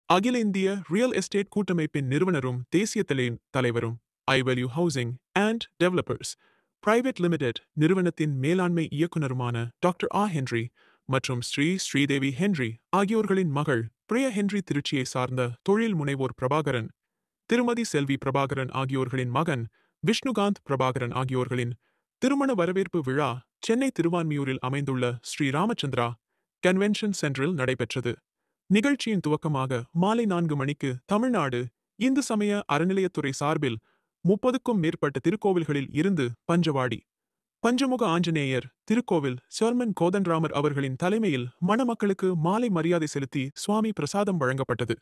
அகில இந்திய real estate கூட்டமைப்பின் நிறுவனரும் தேசிய தலைவரும் iValue housing and developers private limited நிறுவனத்தின் மேலாண்மை இயக்குனருமான டாக்டர் ஹென்றி மற்றும் ஸ்ரீதேவி ஹென்றி ஆகியோர்களின் மகள் பிரியா ஹென்றி திருச்சியை சார்ந்த தொழில் முனைவோர் பிரபாகரன், திருமதி செல்வி பிரபாகரன் ஆகியோர்களின் மகன் விஷ்ணுகாந்த் பிரபாகரன் ஆகியோர்களின் திருமண வரவேற்பு விழா சென்னை திருவான்மியூரில் அமைந்துள்ள ஸ்ரீ ராமச்சந்திரா கன்வென்ஷன் சென்டரில் நடைபெற்றது. நிகழ்ச்சியின் துவக்கமாக மாலை 4 மணிக்கு தமிழ்நாடு இந்து சமய அறநிலையத்துறை சார்பில் 30க்கும் மேற்பட்ட திருக்கோவில்களில் இருந்து பஞ்சமுக ஆஞ்சநேயர் திருக்கோவில் சேர்மன் கோதண்டராமர் அவர்களின் தலைமையில் மணமக்களுக்கு மாலை மரியாதை செலுத்தி சுவாமி பிரசாதம் வழங்கப்பட்டது.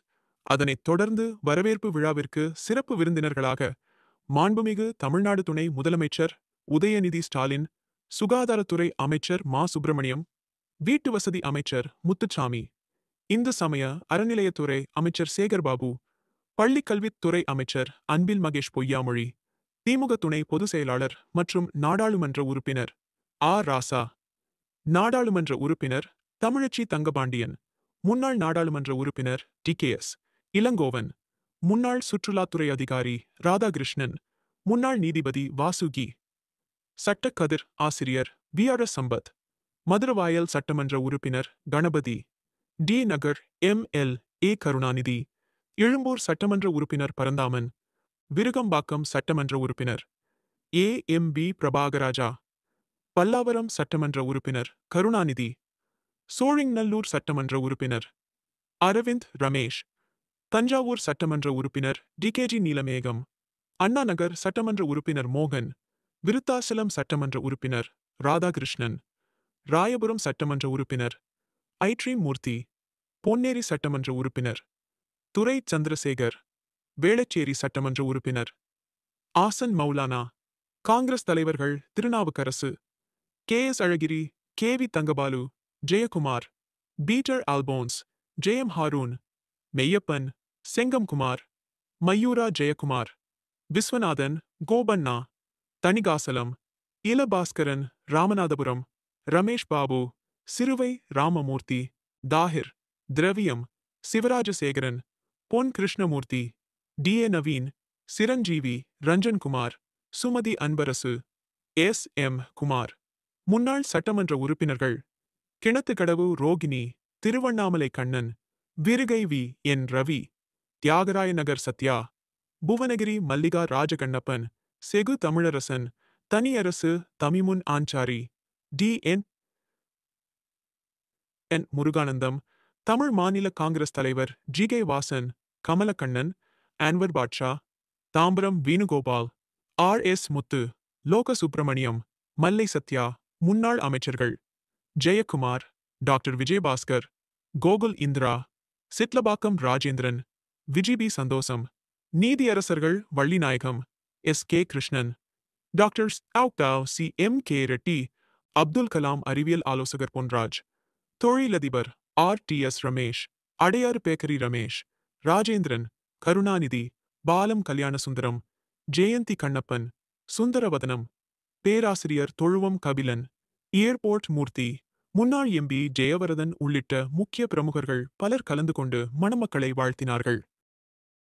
அதனைத் தொடர்ந்து வரவேற்பு விழாவிற்கு சிறப்பு விருந்தினர்களாக மாண்புமிகு தமிழ்நாடு துணை முதலமைச்சர் உதயநிதி ஸ்டாலின், சுகாதாரத்துறை அமைச்சர் மா. சுப்பிரமணியம், வீட்டு வசதி அமைச்சர் முத்துச்சாமி, இந்து சமய அறநிலையத்துறை அமைச்சர் சேகர்பாபு, பள்ளிக்கல்வித்துறை அமைச்சர் அன்பில் மகேஷ் பொய்யாமொழி, திமுக துணை பொதுச் செயலாளர் மற்றும் நாடாளுமன்ற உறுப்பினர் ராசா, நாடாளுமன்ற உறுப்பினர் தமிழச்சி தங்கபாண்டியன், முன்னாள் நாடாளுமன்ற உறுப்பினர் டி.கே.எஸ். இளங்கோவன், முன்னாள் சுற்றுலாத்துறை அதிகாரி ராதாகிருஷ்ணன், முன்னாள் நீதிபதி வாசுகி, சட்டக்கதிர் ஆசிரியர் வி.ஆர்.எஸ். சம்பத், மதுரவாயல் சட்டமன்ற உறுப்பினர் கணபதி, டி. நகர் எம்.எல்.ஏ. கருணாநிதி, எழும்பூர் சட்டமன்ற உறுப்பினர் பரந்தாமன், விருகம்பாக்கம் சட்டமன்ற உறுப்பினர் ஏ.எம்.பி. பிரபாகராஜா, பல்லாவரம் சட்டமன்ற உறுப்பினர் கருணாநிதி, சோழிங்கநல்லூர் சட்டமன்ற உறுப்பினர் அரவிந்த் ரமேஷ், தஞ்சாவூர் சட்டமன்ற உறுப்பினர் டி.கே.ஜி. நீலமேகம், அண்ணா நகர் சட்டமன்ற உறுப்பினர் மோகன், விருத்தாசலம் சட்டமன்ற உறுப்பினர் ராதாகிருஷ்ணன், ராயபுரம் சட்டமன்ற உறுப்பினர் ஐட்ரி மூர்த்தி, பொன்னேரி சட்டமன்ற உறுப்பினர் துரை சந்திரசேகர், வேளச்சேரி சட்டமன்ற உறுப்பினர் ஆசன் மௌலானா, காங்கிரஸ் தலைவர்கள் Thirunavukkarasu, K S. Alagiri, K V. Thangabalu, Jayakumar, Peter Alphonse, Jayam Haroon, Meyyappan, Chengamkumar, Mayura Jayakumar, Viswanathan, Gopanna, Thanikachalam, Ilabaskaran, Ramanathapuram, Ramesh Babu, Siruvai Ramamoorthy, Tahir, Thiraviyam, Sivarajasekaran, Pon Krishnamoorthy, T A. Naveen, Chiranjeevi, Ranjankumar, Sumathi Anbarasu, S M. Kumar, முன்னாள் சட்டமன்ற உறுப்பினர்கள் கிணத்துக்கடவு ரோகிணி, திருவண்ணாமலை கண்ணன், விருகை வி.என். ரவி, தியாகராய நகர் சத்யா, புவனகிரி மல்லிகா ராஜகண்ணப்பன், செகு தமிழரசன், தனியரசு தமிமுன் ஆஞ்சாரி, டி.என். முருகானந்தம், தமிழ் மாநில காங்கிரஸ் தலைவர் ஜி.கே. வாசன், கமலக்கண்ணன், அன்வர் பாட்ஷா, தாம்பரம் வேணுகோபால், ஆர்.எஸ். முத்து, லோக சுப்பிரமணியம், மல்லை சத்யா, முன்னாள் அமைச்சர்கள் ஜெயக்குமார், டாக்டர் விஜயபாஸ்கர், கோகுல் இந்திரா, சிட்லபாக்கம் ராஜேந்திரன், விஜிபி சந்தோஷம், நீதியரசர்கள் வள்ளிநாயகம், எஸ்.கே. கிருஷ்ணன், டாக்டர் சி.எம்.கே. ரெட்டி, அப்துல் கலாம் அறிவியல் ஆலோசகர் பொன்ராஜ், தொழிலதிபர் ஆர்.டி.எஸ். ரமேஷ், அடையாறு பேக்கரி ரமேஷ், ராஜேந்திரன், கருணாநிதி, பாலம் கல்யாணசுந்தரம், ஜெயந்தி கண்ணப்பன், சுந்தரவதனம், பேராசிரியர் தொழுவம் கபிலன், ஏர்போர்ட் மூர்த்தி, முன்னாள் எம்பி ஜெயவரதன் உள்ளிட்ட முக்கிய பிரமுகர்கள் பலர் கலந்து கொண்டு மணமக்களை வாழ்த்தினார்கள்.